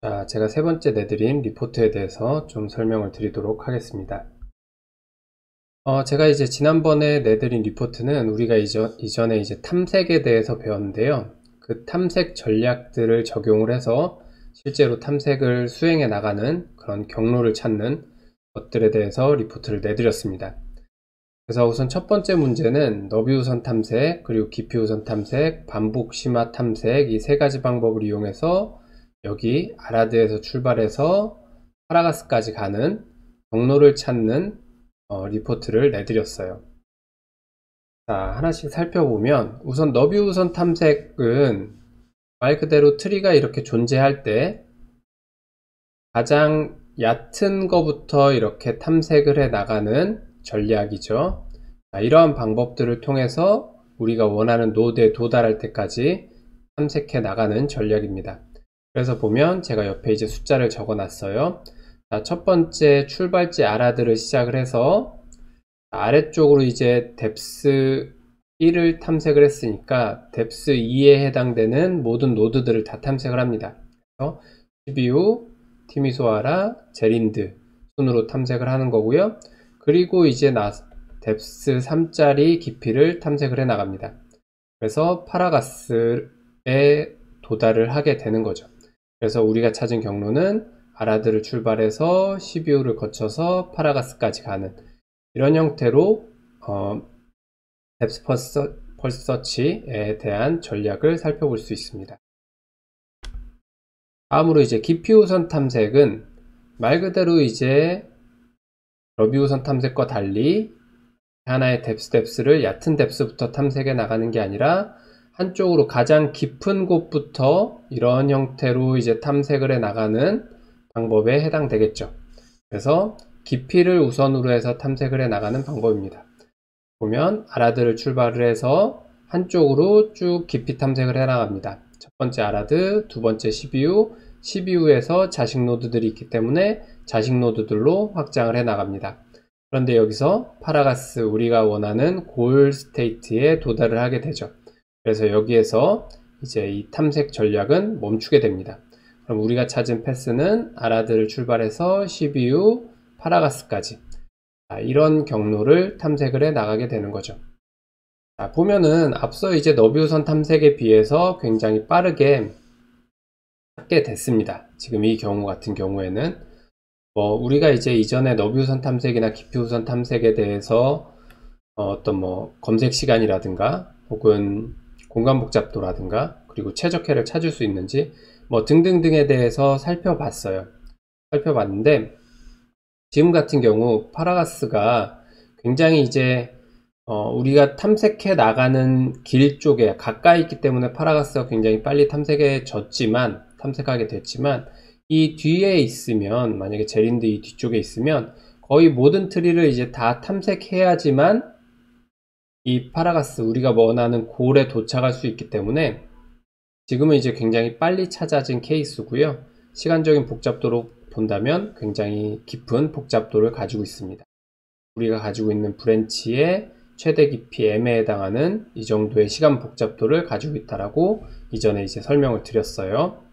자, 제가 세 번째 내드린 리포트에 대해서 좀 설명을 드리도록 하겠습니다. 제가 이제 지난번에 내드린 리포트는 우리가 이전에 이제 탐색에 대해서 배웠는데요. 그 탐색 전략들을 적용을 해서 실제로 탐색을 수행해 나가는 그런 경로를 찾는 것들에 대해서 리포트를 내드렸습니다. 그래서 우선 첫 번째 문제는 너비 우선 탐색, 그리고 깊이 우선 탐색, 반복 심화 탐색 이 세 가지 방법을 이용해서 여기 아라드에서 출발해서 파라가스까지 가는 경로를 찾는 리포트를 내드렸어요. 자, 하나씩 살펴보면 우선 너비 우선 탐색은 말 그대로 트리가 이렇게 존재할 때 가장 얕은 거부터 이렇게 탐색을 해 나가는 전략이죠. 자, 이러한 방법들을 통해서 우리가 원하는 노드에 도달할 때까지 탐색해 나가는 전략입니다. 그래서 보면 제가 옆에 이제 숫자를 적어 놨어요. 자, 첫 번째 출발지 아라드를 시작을 해서 아래쪽으로 이제 뎁스 1을 탐색을 했으니까 뎁스 2에 해당되는 모든 노드들을 다 탐색을 합니다. 그래서 CPU, 티미소아라, 제린드 순으로 탐색을 하는 거고요. 그리고 이제 뎁스 3짜리 깊이를 탐색을 해 나갑니다. 그래서 파라가스에 도달을 하게 되는 거죠. 그래서 우리가 찾은 경로는 아라드를 출발해서 CBU를 거쳐서 파라가스까지 가는 이런 형태로 뎁스 펄스 서치에 대한 전략을 살펴볼 수 있습니다. 다음으로 이제 깊이 우선 탐색은 말 그대로 이제 너비 우선 탐색과 달리 하나의 뎁스를 얕은 뎁스부터 탐색해 나가는 게 아니라 한쪽으로 가장 깊은 곳부터 이런 형태로 이제 탐색을 해 나가는 방법에 해당되겠죠. 그래서 깊이를 우선으로 해서 탐색을 해 나가는 방법입니다. 보면 아라드를 출발을 해서 한쪽으로 쭉 깊이 탐색을 해 나갑니다. 첫 번째 아라드, 두 번째 CPU, CPU에서 자식 노드들이 있기 때문에 자식 노드들로 확장을 해 나갑니다. 그런데 여기서 파라가스 우리가 원하는 골 스테이트에 도달을 하게 되죠. 그래서 여기에서 이제 이 탐색 전략은 멈추게 됩니다. 그럼 우리가 찾은 패스는 아라드를 출발해서 CPU, 파라가스까지 이런 경로를 탐색을 해 나가게 되는 거죠. 자, 보면은 앞서 이제 너비 우선 탐색에 비해서 굉장히 빠르게 찾게 됐습니다. 지금 이 경우 같은 경우에는 우리가 이제 이전에 너비 우선 탐색이나 깊이 우선 탐색에 대해서 어떤 검색 시간이라든가 혹은 공간 복잡도라든가 그리고 최적해를 찾을 수 있는지 등등등에 대해서 살펴봤는데 지금 같은 경우 파라가스가 굉장히 이제 우리가 탐색해 나가는 길 쪽에 가까이 있기 때문에 파라가스가 굉장히 빨리 탐색하게 됐지만 이 뒤에 있으면 만약에 제린드 이 뒤쪽에 있으면 거의 모든 트리를 이제 다 탐색해야지만 이 파라가스 우리가 원하는 골에 도착할 수 있기 때문에 지금은 이제 굉장히 빨리 찾아진 케이스고요. 시간적인 복잡도로 본다면 굉장히 깊은 복잡도를 가지고 있습니다. 우리가 가지고 있는 브랜치의 최대 깊이 M에 해당하는 이 정도의 시간 복잡도를 가지고 있다라고 이전에 이제 설명을 드렸어요.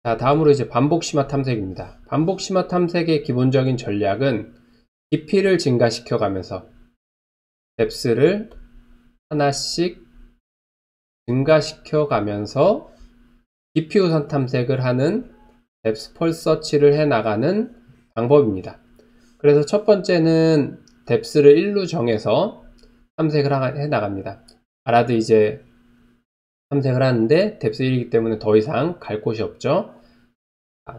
자, 다음으로 이제 반복 심화 탐색입니다. 반복 심화 탐색의 기본적인 전략은 깊이를 증가시켜 가면서 뎁스를 하나씩 증가시켜 가면서 깊이 우선 탐색을 하는 뎁스 펄스 서치를 해 나가는 방법입니다. 그래서 첫 번째는 뎁스를 1로 정해서 탐색을 해 나갑니다. 아라드 이제 탐색을 하는데 뎁스 1이기 때문에 더 이상 갈 곳이 없죠.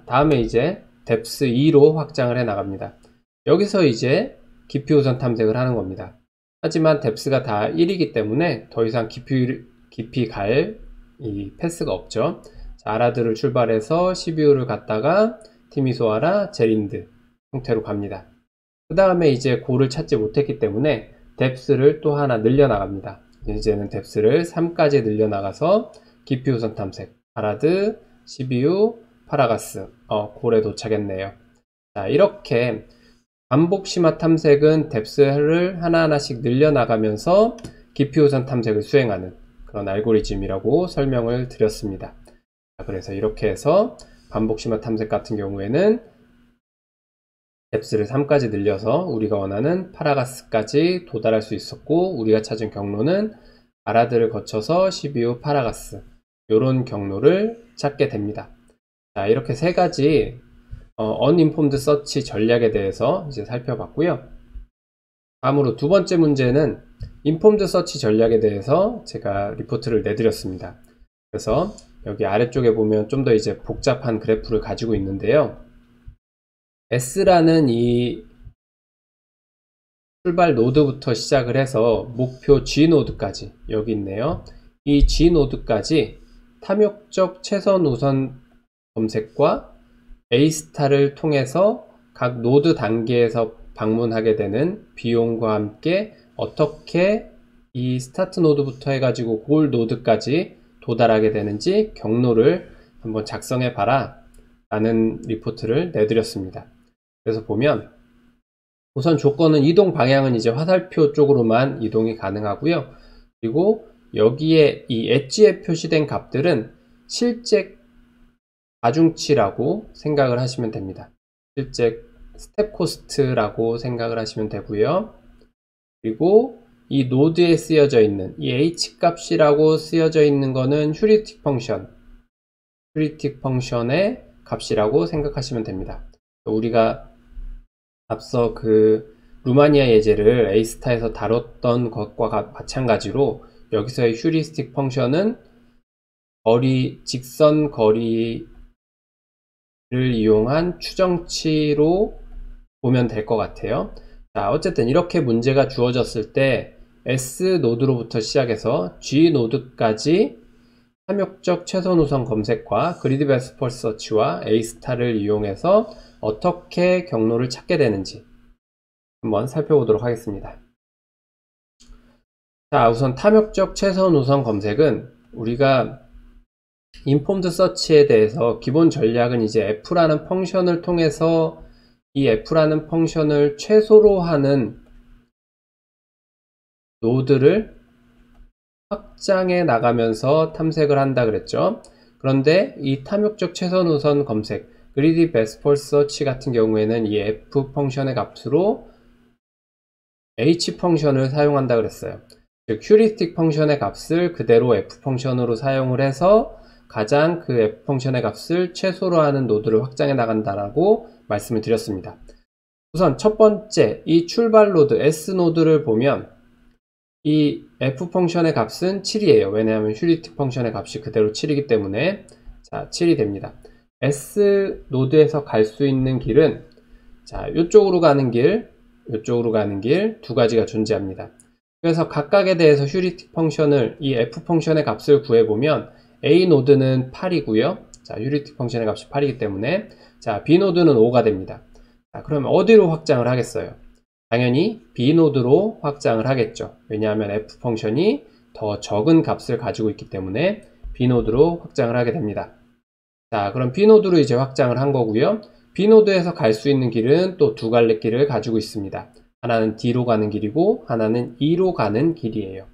다음에 이제 뎁스 2로 확장을 해 나갑니다. 여기서 이제 깊이 우선 탐색을 하는 겁니다. 하지만 뎁스가 다 1이기 때문에 더 이상 깊이 갈 이 패스가 없죠. 자, 아라드를 출발해서 CPU를 갔다가 티미소아라, 제린드 형태로 갑니다. 그 다음에 이제 골을 찾지 못했기 때문에 뎁스를 또 하나 늘려나갑니다. 이제는 뎁스를 3까지 늘려나가서 깊이 우선 탐색, 아라드, CPU, 파라가스, 골에 도착했네요. 자, 이렇게 반복 심화 탐색은 뎁스를 하나하나씩 늘려나가면서 깊이 우선 탐색을 수행하는 그런 알고리즘이라고 설명을 드렸습니다. 그래서 이렇게 해서 반복심화 탐색 같은 경우에는 뎁스를 3까지 늘려서 우리가 원하는 파라가스까지 도달할 수 있었고, 우리가 찾은 경로는 아라드를 거쳐서 시비우 파라가스, 이런 경로를 찾게 됩니다. 자, 이렇게 세 가지 uninformed search 전략에 대해서 이제 살펴봤고요. 다음으로 두 번째 문제는 informed search 전략에 대해서 제가 리포트를 내드렸습니다. 그래서 여기 아래쪽에 보면 좀 더 이제 복잡한 그래프를 가지고 있는데요. S라는 이 출발 노드부터 시작을 해서 목표 G 노드까지 여기 있네요. 이 G 노드까지 탐욕적 최선 우선 검색과 A스타를 통해서 각 노드 단계에서 방문하게 되는 비용과 함께 어떻게 이 스타트 노드부터 해가지고 골 노드까지 도달하게 되는지 경로를 한번 작성해 봐라 라는 리포트를 내드렸습니다. 그래서 보면 우선 조건은 이동 방향은 이제 화살표 쪽으로만 이동이 가능하고요. 그리고 여기에 이 엣지에 표시된 값들은 실제 가중치라고 생각을 하시면 됩니다. 실제 스텝 코스트라고 생각을 하시면 되고요. 그리고 이 노드에 쓰여져 있는 이 h 값이라고 쓰여져 있는 거는 휴리스틱 펑션의 값이라고 생각하시면 됩니다. 우리가 앞서 그 루마니아 예제를 A스타에서 다뤘던 것과 마찬가지로 여기서의 휴리스틱 펑션은 직선 거리를 이용한 추정치로 보면 될 것 같아요. 자, 어쨌든 이렇게 문제가 주어졌을 때 S 노드로부터 시작해서 G 노드까지 탐욕적 최선 우선 검색과 그리드 베스트 펄스 서치와 A스타를 이용해서 어떻게 경로를 찾게 되는지 한번 살펴보도록 하겠습니다. 자, 우선 탐욕적 최선 우선 검색은 우리가 informed search에 대해서 기본 전략은 이제 f라는 펑션을 통해서 이 f라는 펑션을 최소로 하는 노드를 확장해 나가면서 탐색을 한다 그랬죠. 그런데 이 탐욕적 최선 우선 검색, 그리디 베스트 펄스 서치 같은 경우에는 이 f 펑션의 값으로 h 펑션을 사용한다 그랬어요. 즉 휴리스틱 펑션의 값을 그대로 f 펑션으로 사용을 해서 가장 그 f 펑션의 값을 최소로 하는 노드를 확장해 나간다라고 말씀을 드렸습니다. 우선 첫 번째 이 출발 노드 S 노드를 보면 이 f 펑션의 값은 7이에요. 왜냐하면 휴리스틱 펑션의 값이 그대로 7이기 때문에 자 7이 됩니다. S 노드에서 갈 수 있는 길은 자 이쪽으로 가는 길, 이쪽으로 가는 길 두 가지가 존재합니다. 그래서 각각에 대해서 휴리스틱 펑션을 이 f 펑션의 값을 구해보면 A 노드는 8이고요. 자 휴리스틱 펑션의 값이 8이기 때문에 자 B 노드는 5가 됩니다. 자 그러면 어디로 확장을 하겠어요? 당연히 B 노드로 확장을 하겠죠. 왜냐하면 f 펑션이 더 적은 값을 가지고 있기 때문에 B 노드로 확장을 하게 됩니다. 자 그럼 B 노드로 이제 확장을 한 거고요. B 노드에서 갈 수 있는 길은 또 두 갈래 길을 가지고 있습니다. 하나는 D로 가는 길이고 하나는 E로 가는 길이에요.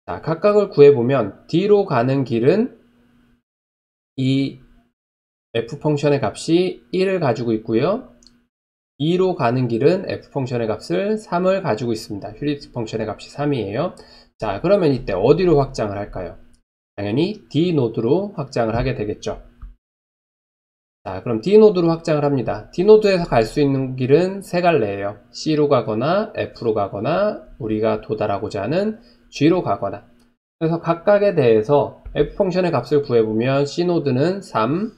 자 각각을 구해보면 D로 가는 길은 이 f 펑션의 값이 1을 가지고 있고요. E로 가는 길은 f 펑션의 값을 3을 가지고 있습니다. 휴리스틱 펑션의 값이 3이에요. 자 그러면 이때 어디로 확장을 할까요? 당연히 D 노드로 확장을 하게 되겠죠. 자 그럼 D 노드로 확장을 합니다. D 노드에서 갈 수 있는 길은 세 갈래예요. C로 가거나 F로 가거나 우리가 도달하고자 하는 G로 가거나. 그래서 각각에 대해서 f 펑션의 값을 구해보면 C 노드는 3,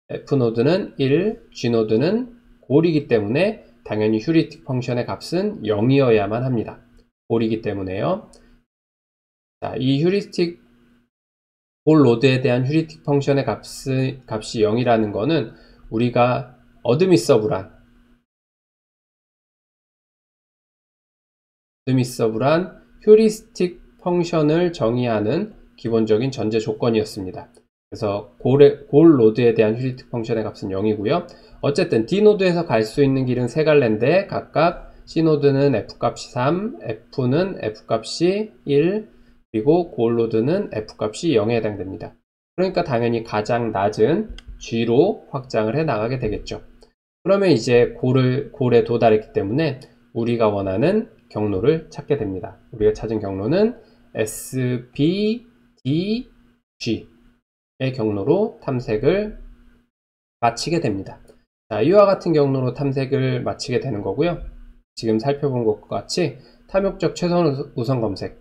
F 노드는 1, G 노드는 골이기 때문에 당연히 휴리스틱 펑션의 값은 0이어야만 합니다. 골이기 때문에요. 자, 이 휴리스틱 골 로드에 대한 휴리스틱 펑션의 값이 0이라는 거는 우리가 어드미서블한 휴리스틱 펑션을 정의하는 기본적인 전제 조건이었습니다. 그래서 골 로드에 대한 휴리스틱 펑션의 값은 0이고요. 어쨌든 D 노드에서 갈 수 있는 길은 세 갈래인데 각각 C 노드는 f 값이 3, F는 f 값이 1, 그리고 골 로드는 f 값이 0에 해당됩니다. 그러니까 당연히 가장 낮은 G로 확장을 해 나가게 되겠죠. 그러면 이제 골에 도달했기 때문에 우리가 원하는 경로를 찾게 됩니다. 우리가 찾은 경로는 S, B, D, G의 경로로 탐색을 마치게 됩니다. 자, 이와 같은 경로로 탐색을 마치게 되는 거고요. 지금 살펴본 것과 같이 탐욕적 최선 우선 검색,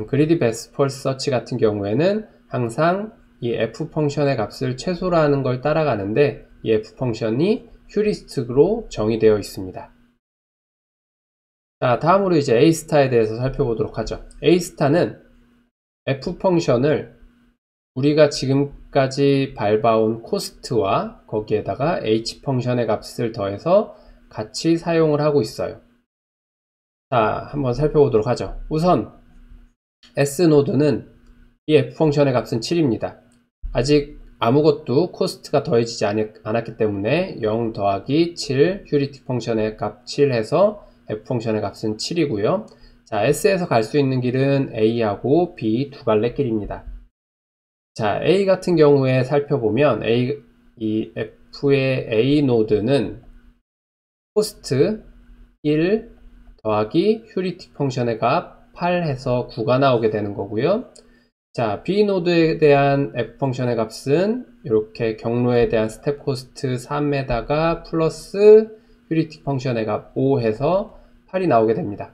그리디 베스트 펄스 서치 같은 경우에는 항상 이 f 펑션의 값을 최소로 하는 걸 따라가는데 이 f 펑션이 휴리스틱으로 정의되어 있습니다. 자, 다음으로 이제 A 스타에 대해서 살펴보도록 하죠. A 스타는 f 펑션을 우리가 지금까지 밟아온 코스트와 거기에다가 h 펑션의 값을 더해서 같이 사용을 하고 있어요. 자, 한번 살펴보도록 하죠. 우선 S노드는 이 f 펑션의 값은 7입니다. 아직 아무것도 코스트가 더해지지 않았기 때문에 0 더하기 7 휴리틱 펑션의 값 7 해서 f 펑션의 값은 7이고요. 자, S에서 갈 수 있는 길은 A하고 B 두 갈래 길입니다. 자, A 같은 경우에 살펴보면 이 F의 A 노드는 코스트 1 더하기 휴리틱 펑션의 값 8 해서 9가 나오게 되는 거고요. 자, B 노드에 대한 F 펑션의 값은 이렇게 경로에 대한 스텝 코스트 3에다가 플러스 휴리틱 펑션의 값 5 해서 8이 나오게 됩니다.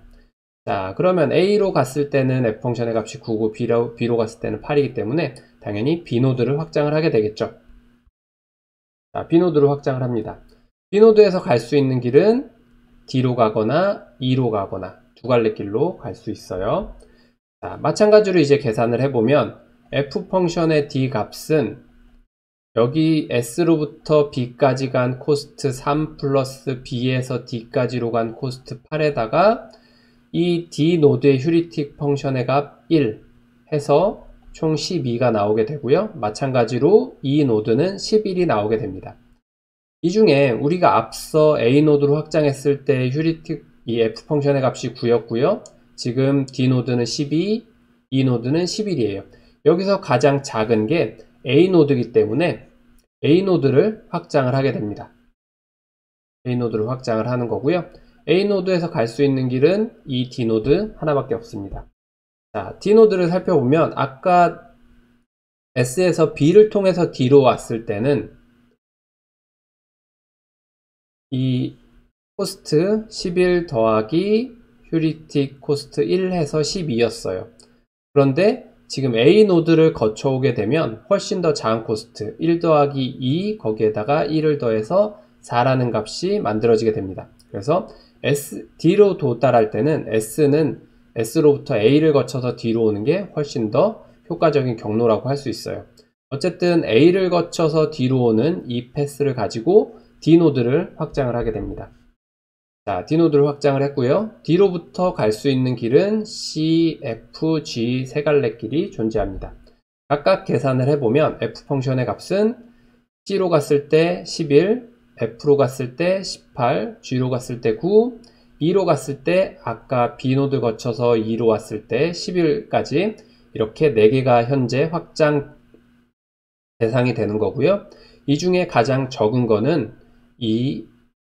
자, 그러면 A로 갔을 때는 F 펑션의 값이 9고 B로 갔을 때는 8이기 때문에 당연히 B 노드를 확장을 하게 되겠죠. 자, B 노드를 확장을 합니다. B 노드에서 갈 수 있는 길은 D로 가거나 E로 가거나 두 갈래 길로 갈 수 있어요. 자, 마찬가지로 이제 계산을 해보면 f 펑션의 d 값은 여기 s로부터 b까지 간 코스트 3 플러스 b에서 d까지로 간 코스트 8에다가 이 d 노드의 휴리틱 펑션의 값 1 해서 총 12가 나오게 되고요. 마찬가지로 이 노드는 11이 나오게 됩니다. 이 중에 우리가 앞서 a 노드로 확장했을 때 휴리틱 이 f 펑션의 값이 9였고요. 지금 D 노드는 12, E 노드는 11이에요. 여기서 가장 작은 게 A 노드이기 때문에 A 노드를 확장을 하게 됩니다. A 노드를 확장을 하는 거고요. A 노드에서 갈 수 있는 길은 이 D 노드 하나밖에 없습니다. 자, D 노드를 살펴보면 아까 S에서 B를 통해서 D로 왔을 때는 이 코스트 11 더하기 휴리틱 코스트 1 해서 12였어요. 그런데 지금 A 노드를 거쳐오게 되면 훨씬 더 작은 코스트 1 더하기 2 거기에다가 1을 더해서 4라는 값이 만들어지게 됩니다. 그래서 D로 도달할 때는 S는 S로부터 A를 거쳐서 D로 오는 게 훨씬 더 효과적인 경로라고 할 수 있어요. 어쨌든 A를 거쳐서 D로 오는 이 패스를 가지고 D 노드를 확장을 하게 됩니다. 자, D 노드를 확장을 했고요. D로부터 갈 수 있는 길은 C, F, G 세 갈래 길이 존재합니다. 각각 계산을 해보면 F 펑션의 값은 C로 갔을 때 11, F로 갔을 때 18, G로 갔을 때 9, E로 갔을 때 아까 B 노드 거쳐서 2로 왔을 때 11까지 이렇게 4개가 현재 확장 대상이 되는 거고요. 이 중에 가장 적은 거는 이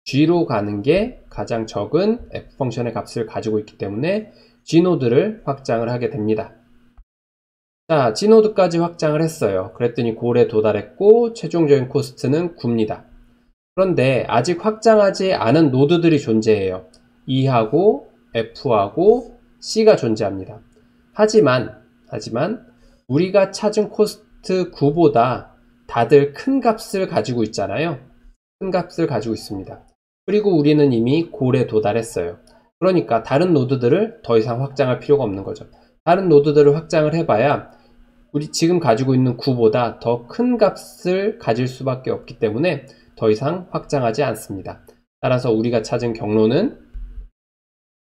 G로 가는 게 가장 적은 F 펑션의 값을 가지고 있기 때문에 G 노드를 확장을 하게 됩니다. 자, G 노드까지 확장을 했어요. 그랬더니 골에 도달했고 최종적인 코스트는 9입니다. 그런데 아직 확장하지 않은 노드들이 존재해요. E하고 F하고 C가 존재합니다. 하지만 우리가 찾은 코스트 9보다 다들 큰 값을 가지고 있잖아요. 큰 값을 가지고 있습니다. 그리고 우리는 이미 골에 도달했어요. 그러니까 다른 노드들을 더 이상 확장할 필요가 없는 거죠. 다른 노드들을 확장을 해봐야 우리 지금 가지고 있는 9보다 더 큰 값을 가질 수밖에 없기 때문에 더 이상 확장하지 않습니다. 따라서 우리가 찾은 경로는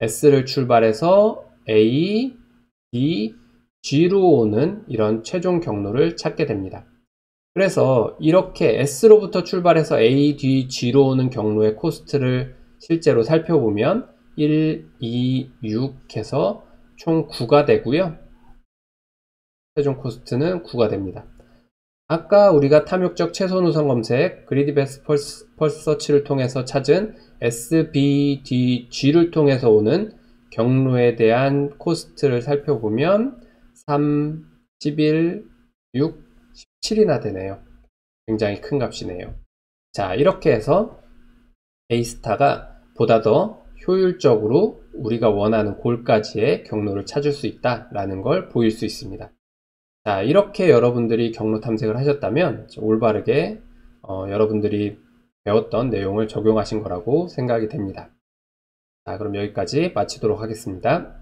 S를 출발해서 A, B, G로 오는 이런 최종 경로를 찾게 됩니다. 그래서 이렇게 S로부터 출발해서 A, D, G로 오는 경로의 코스트를 실제로 살펴보면 1, 2, 6 해서 총 9가 되고요. 최종 코스트는 9가 됩니다. 아까 우리가 탐욕적 최소 노선 검색, 그리디 베스트 펄스 서치를 통해서 찾은 SBDG를 통해서 오는 경로에 대한 코스트를 살펴보면 3, 11, 6, 17이나 되네요. 굉장히 큰 값이네요. 자, 이렇게 해서 A스타가 보다 더 효율적으로 우리가 원하는 골까지의 경로를 찾을 수 있다라는 걸 보일 수 있습니다. 자, 이렇게 여러분들이 경로 탐색을 하셨다면 올바르게 여러분들이 배웠던 내용을 적용하신 거라고 생각이 됩니다. 자, 그럼 여기까지 마치도록 하겠습니다.